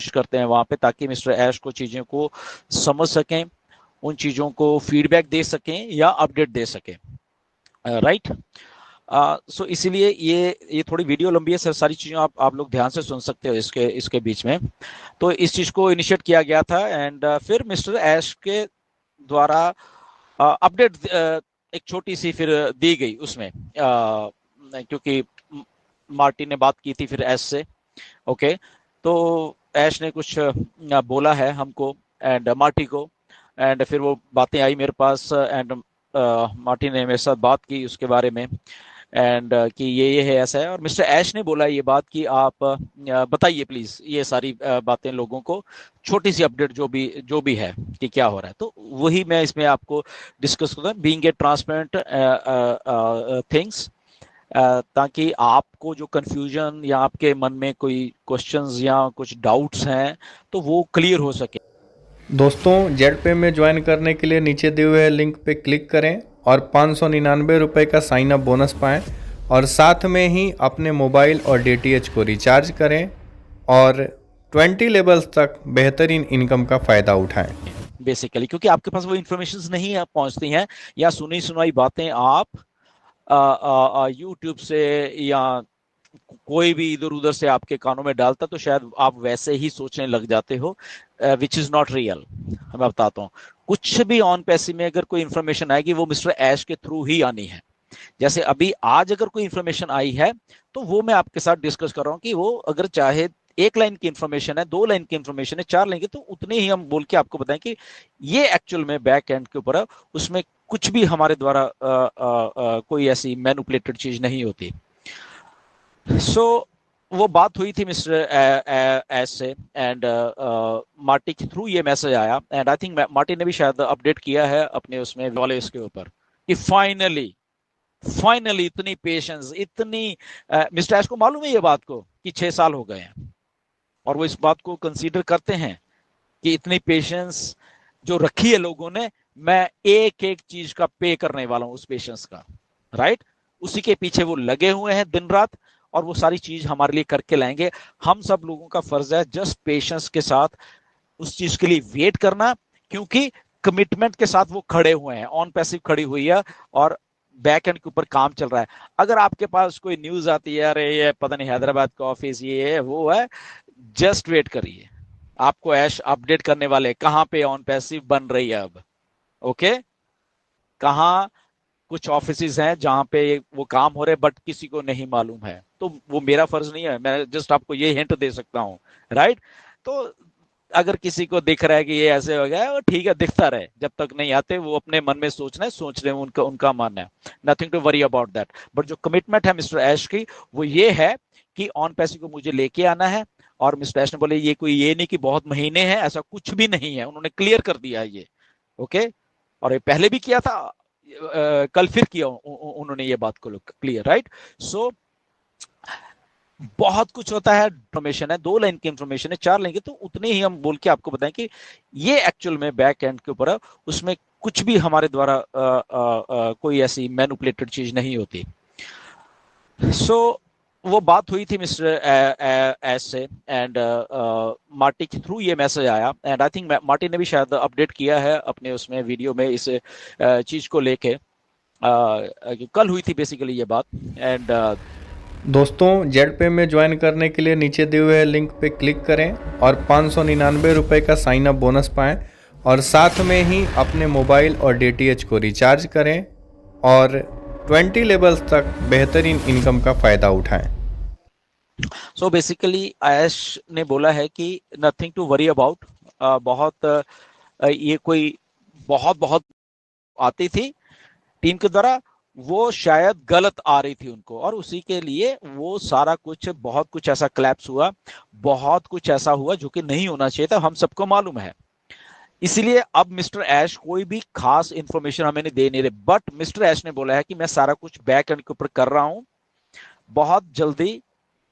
करते हैं वहां पे, ताकि मिस्टर ऐश को चीजों को समझ सकें, उन चीजों को फीडबैक दे सकें या अपडेट दे सकें। राइट। सो इसीलिए ये थोड़ी वीडियो लंबी है सर, सारी चीज़ें आप लोग ध्यान से सुन सकते हो इसके इसके बीच में। तो इस चीज़ को इनिशिएट किया गया था एंड फिर मिस्टर ऐश के द्वारा अपडेट एक छोटी सी फिर दी गई उसमें, क्योंकि मार्टी ने बात की थी फिर ऐश से। ओके, तो ऐश ने कुछ बोला है हमको एंड मार्टी को, एंड फिर वो बातें आई मेरे पास एंड मार्टी ने मेरे साथ बात की उसके बारे में एंड कि ये है ऐसा है, और मिस्टर ऐश ने बोला ये बात कि आप बताइए प्लीज ये सारी बातें लोगों को, छोटी सी अपडेट जो भी है कि क्या हो रहा है। तो वही मैं इसमें आपको डिस्कस करूंगा, बीइंग ए ट्रांसपेरेंट थिंग्स, ताकि आपको जो कंफ्यूजन या आपके मन में कोई क्वेश्चंस या कुछ डाउट्स हैं तो वो क्लियर हो सके। दोस्तों, जेड पे में ज्वाइन करने के लिए नीचे दिए हुए लिंक पे क्लिक करें और 599 रुपये का साइन अप बोनस पाएँ, और साथ में ही अपने मोबाइल और डीटीएच को रिचार्ज करें और 20 लेवल्स तक बेहतरीन इनकम का फ़ायदा उठाएं। बेसिकली क्योंकि आपके पास वो इन्फॉर्मेशन नहीं पहुंचती हैं, या सुनी सुनाई बातें आप यूट्यूब से या कोई भी इधर उधर से आपके कानों में डालता तो शायद आप वैसे ही सोचने लग जाते हो, विच इज नॉट रियल। मैं बताता हूँ, कुछ भी ऑन पैसे में अगर कोई इन्फॉर्मेशन आएगी वो मिस्टर ऐश के थ्रू ही आनी है। जैसे अभी आज अगर कोई इन्फॉर्मेशन आई है तो वो मैं आपके साथ डिस्कस कर रहा हूँ कि वो अगर चाहे 1 लाइन की इन्फॉर्मेशन है, 2 लाइन की इन्फॉर्मेशन है, 4 लाइन की, तो उतने ही हम बोल के आपको बताएं कि ये एक्चुअल में बैक एंड के ऊपर है, उसमें कुछ भी हमारे द्वारा कोई ऐसी मैनिपुलेटेड चीज नहीं होती। सो वो बात हुई थी मिस्टर एस से एंड मार्टी के थ्रू ये मैसेज आया एंड आई थिंक मार्टी ने भी शायद अपडेट किया है अपने उसमें वाले इसके ऊपर कि फाइनली इतनी पेशेंस, इतनी मिस्टर एस को मालूम है ये बात को कि 6 साल हो गए हैं, और वो इस बात को कंसीडर करते हैं कि इतनी पेशेंस जो रखी है लोगों ने, मैं एक एक चीज का पे करने वाला हूं उस पेशेंस का। राइट, उसी के पीछे वो लगे हुए हैं दिन रात, और वो सारी चीज हमारे लिए करके लाएंगे। हम सब लोगों का फर्ज है जस्ट पेशेंस के साथ उस चीज के लिए वेट करना, क्योंकि कमिटमेंट के साथ वो खड़े हुए हैं, ऑन पैसिव खड़ी हुई है और बैक एंड के ऊपर काम चल रहा है। अगर आपके पास कोई न्यूज आती है अरे ये पता नहीं हैदराबाद का ऑफिस ये है वो है, जस्ट वेट करिए, आपको ऐश अपडेट करने वाले कहां पे ऑन पैसिव बन रही है अब। ओके, कहां कुछ ऑफिसेज हैं जहां पे वो काम हो रहे बट किसी को नहीं मालूम है, तो वो मेरा फर्ज नहीं है, मैं जस्ट आपको ये हिंट दे सकता हूं। राइट, तो अगर किसी को दिख रहा है कि ये ऐसे हो गया वो ठीक है, दिखता रहे, जब तक नहीं आते वो अपने मन में सोचना है, सोच रहे हैं, उनका उनका मानना है, nothing to worry about that. But जो कमिटमेंट है मिस्टर ऐश की वो ये है कि ऑन पैसे को मुझे लेके आना है, और मिस्टर ऐश ने बोले ये कोई ये नहीं कि बहुत महीने हैं, ऐसा कुछ भी नहीं है, उन्होंने क्लियर कर दिया है ये। ओके, और ये पहले भी किया था, कल फिर किया उन्होंने ये बात को क्लियर। राइट, सो बहुत कुछ होता है, इन्फॉर्मेशन है, 2 लाइन की इन्फॉर्मेशन है, 4 लाइन की, तो उतने ही हम बोल के आपको बताएं कि ये एक्चुअल में बैक एंड के ऊपर है, उसमें कुछ भी हमारे द्वारा कोई ऐसी मैनिपुलेटेड चीज नहीं होती। सो वो बात हुई थी मिस्टर एस से एंड मार्टी के थ्रू ये मैसेज आया एंड आई थिंक मार्टी ने भी शायद अपडेट किया है अपने उसमें वीडियो में इस चीज को लेके, कल हुई थी बेसिकली ये बात एंड दोस्तों, जेड पे में ज्वाइन करने के लिए नीचे दिए हुए लिंक पे क्लिक करें और 599 रुपये का साइन अप बोनस पाएँ, और साथ में ही अपने मोबाइल और डीटीएच को रिचार्ज करें और 20 लेवल्स तक बेहतरीन इनकम का फ़ायदा उठाएं। सो बेसिकली ऐश ने बोला है कि नथिंग टू वरी अबाउट, बहुत ये कोई बहुत बहुत आती थी टीम के द्वारा, वो शायद गलत आ रही थी उनको, और उसी के लिए वो सारा कुछ बहुत कुछ ऐसा क्लैप्स हुआ, बहुत कुछ ऐसा हुआ जो कि नहीं होना चाहिए था, हम सबको मालूम है। इसीलिए अब मिस्टर ऐश कोई भी खास इंफॉर्मेशन हमें नहीं दे नहीं रहे, बट मिस्टर ऐश ने बोला है कि मैं सारा कुछ बैक एंड के ऊपर कर रहा हूं, बहुत जल्दी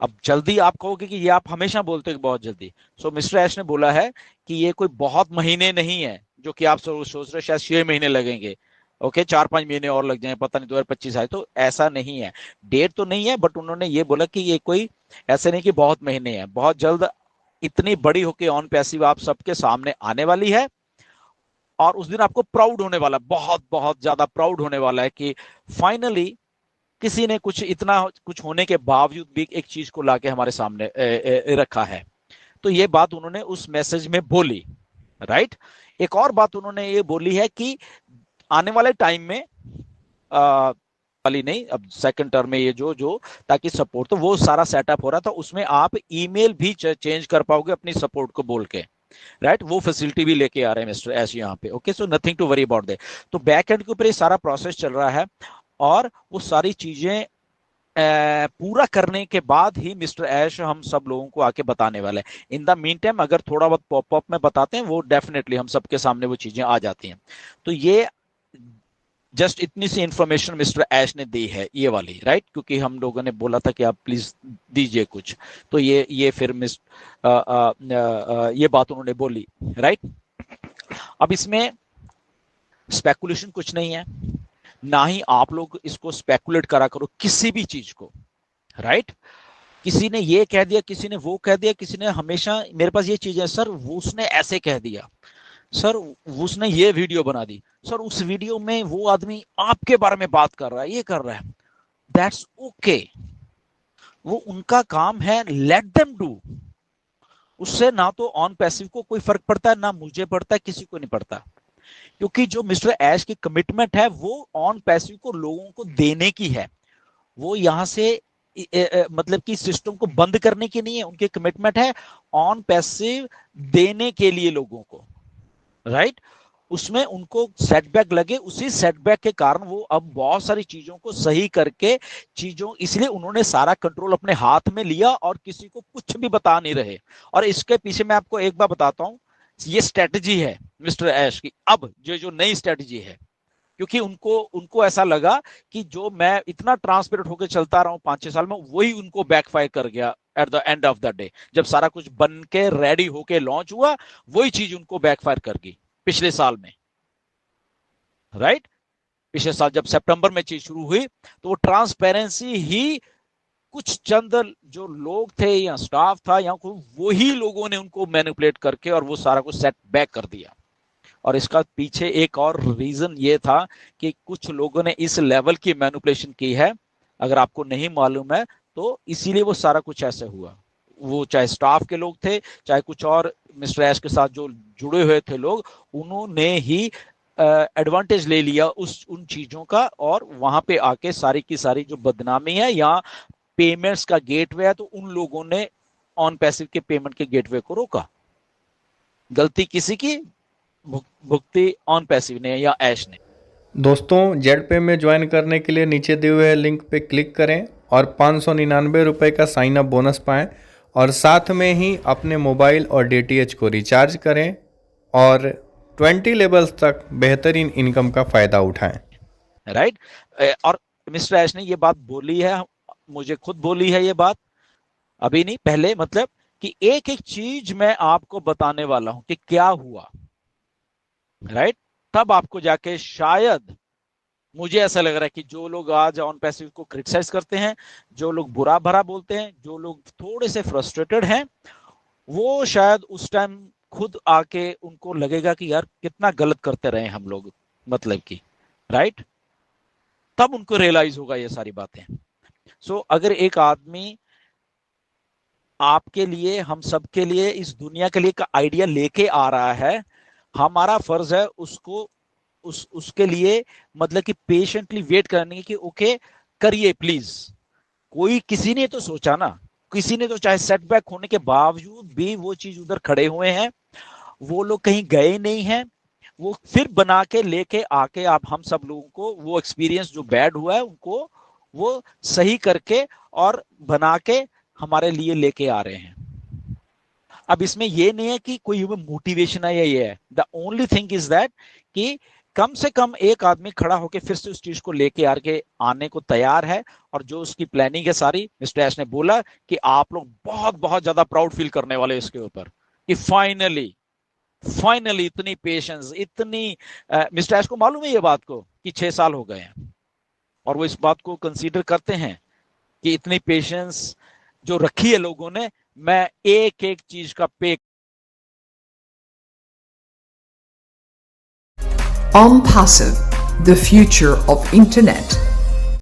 अब जल्दी आप कहोगे कि ये आप हमेशा बोलते हो बहुत जल्दी। सो मिस्टर ऐश ने बोला है कि ये कोई बहुत महीने नहीं है जो कि आप सोच रहे हो शायद 6 महीने लगेंगे, ओके 4-5 महीने और लग जाए, पता नहीं 2025 आए, तो ऐसा नहीं है। डेट तो नहीं है, बट उन्होंने ये बोला कि ये कोई ऐसे नहीं कि बहुत महीने हैं, बहुत जल्द इतनी बड़ी होके ऑन पैसिव आप सबके सामने आने वाली है। और उस दिन आपको प्राउड होने वाला, बहुत बहुत ज्यादा प्राउड होने वाला है कि फाइनली किसी ने कुछ इतना कुछ होने के बावजूद भी एक चीज को लाके हमारे सामने रखा है। तो ये बात उन्होंने उस मैसेज में बोली, राइट। एक और बात उन्होंने ये बोली है कि आने वाले टाइम में वाली नहीं, अब सेकंड टर्म में ये जो जो ताकि सपोर्ट, तो वो सारा सेटअप हो रहा था, उसमें आप ईमेल भी चेंज कर पाओगे अपनी सपोर्ट को बोल के, राइट। वो फैसिलिटी भी लेके आ रहे हैं मिस्टर ऐश यहाँ पे, okay. So nothing to worry about that. तो बैक एंड के ऊपर ये सारा प्रोसेस चल रहा है, और वो सारी चीजें पूरा करने के बाद ही मिस्टर ऐश हम सब लोगों को आके बताने वाले हैं। इन द मीन टाइम अगर थोड़ा बहुत पॉपअप में बताते हैं, वो डेफिनेटली हम सबके सामने वो चीजें आ जाती हैं। तो ये जस्ट इतनी सी इंफॉर्मेशन मिस्टर ऐश ने दी है, ये वाली, राइट। क्योंकि हम लोगों ने बोला था कि आप प्लीज दीजिए कुछ, तो ये फिर ये बात उन्होंने बोली, राइट। अब इसमें स्पेकुलेशन कुछ नहीं है, ना ही आप लोग इसको स्पेकुलेट करा करो किसी भी चीज को, राइट। किसी ने ये कह दिया, किसी ने वो कह दिया, किसी ने, हमेशा मेरे पास ये चीज है, सर वो उसने ऐसे कह दिया, सर उसने ये वीडियो बना दी, सर उस वीडियो में वो आदमी आपके बारे में बात कर रहा है, ये कर रहा है। दैट्स ओके, वो उनका काम है, लेट देम डू। उससे ना तो ऑन पैसिव को कोई फर्क पड़ता है, ना मुझे पड़ता है, किसी को नहीं पड़ता। क्योंकि जो मिस्टर ऐश की कमिटमेंट है वो ऑन पैसिव को लोगों को देने की है, वो यहां से मतलब कि सिस्टम को बंद करने की नहीं है। उनकी कमिटमेंट है ऑन पैसिव देने के लिए लोगों को, राइट। उसमें उनको सेटबैक लगे, उसी सेटबैक के कारण वो अब बहुत सारी चीजों को सही करके चीजों, इसलिए उन्होंने सारा कंट्रोल अपने हाथ में लिया और किसी को कुछ भी बता नहीं रहे। और इसके पीछे मैं आपको एक बार बताता हूं, ये स्ट्रेटजी है मिस्टर ऐश की, अब जो नई स्ट्रेटजी है। क्योंकि उनको ऐसा लगा कि जो मैं इतना ट्रांसपेरेंट होकर चलता रहा हूं 5-6 साल में, वही उनको बैकफायर कर गया at the end of the day. जब सारा कुछ बन के रेडी होके लॉन्च हुआ, वही चीज उनको बैकफायर कर गई पिछले साल में, राइट। पिछले साल जब सितंबर में चीज शुरू हुई, तो वो ट्रांसपेरेंसी ही कुछ चंद जो लोग थे या स्टाफ था या वही लोगों ने उनको मैनिपुलेट करके और वो सारा कुछ सेट बैक कर दिया। और इसका पीछे एक और रीजन ये था कि कुछ लोगों ने इस लेवल की मैनिपुलेशन की है, अगर आपको नहीं मालूम है तो, इसीलिए वो सारा कुछ ऐसे हुआ। वो चाहे स्टाफ के लोग थे, चाहे कुछ और मिस्टर ऐश के साथ जो जुड़े हुए थे लोग, उन्होंने ही एडवांटेज ले लिया उन चीजों का, और वहां पे आके सारी की सारी जो बदनामी है या पेमेंट्स का गेटवे है, तो उन लोगों ने ऑन पैसिव के पेमेंट के गेटवे को रोका। गलती किसी की, भुगती ऑन पैसिव ने या ऐश ने। दोस्तों जेड पे में ज्वाइन करने के लिए नीचे दिए हुए लिंक पे क्लिक करें और 599 रुपये का साइन अप बोनस पाएं, और साथ में ही अपने मोबाइल और डीटीएच को रिचार्ज करें और 20 लेवल्स तक बेहतरीन इनकम का फ़ायदा उठाएं, राइट। और मिस्टर ऐश ने ये बात बोली है, मुझे खुद बोली है ये बात, अभी नहीं पहले, मतलब कि एक एक चीज मैं आपको बताने वाला हूं कि क्या हुआ, राइट। तब आपको जाके शायद, मुझे ऐसा लग रहा है कि जो लोग आज ऑन पैसिव को क्रिटिसाइज करते हैं, जो लोग बुरा भरा बोलते हैं, जो लोग थोड़े से फ्रस्ट्रेटेड हैं, वो शायद उस टाइम खुद आके उनको लगेगा कि यार कितना गलत करते रहे हम लोग, मतलब कि, राइट। तब उनको रियलाइज होगा ये सारी बातें। सो अगर एक आदमी आपके लिए, हम सबके लिए, इस दुनिया के लिए का आइडिया लेके आ रहा है, हमारा फर्ज है उसको उसके लिए मतलब कि पेशेंटली वेट करने की, ओके करिए प्लीज। कोई, किसी ने तो सोचा ना, किसी ने तो चाहे सेटबैक होने के बावजूद भी वो चीज उधर खड़े हुए हैं, वो लोग कहीं गए नहीं हैं, वो फिर बना के लेके आके आप हम सब लोगों को वो एक्सपीरियंस जो बैड हुआ है उनको वो सही करके और बना के हमारे लिए लेके आ रहे हैं। अब इसमें ये नहीं है कि कोई मोटिवेशन है या ये है, the only thing is that कि कम से कम एक आदमी खड़ा होकर फिर से उस चीज को लेके आने को तैयार है। और जो उसकी प्लानिंग है सारी, मिस्टर ऐश ने बोला कि आप लोग बहुत बहुत ज्यादा प्राउड फील करने वाले इसके ऊपर कि फाइनली इतनी पेशेंस, इतनी मिस्टर ऐश को मालूम है ये बात को कि 6 साल हो गए हैं, और वो इस बात को कंसीडर करते हैं कि इतनी पेशेंस जो रखी है लोगों ने, मैं एक एक चीज का पे OnPassive, the future of internet.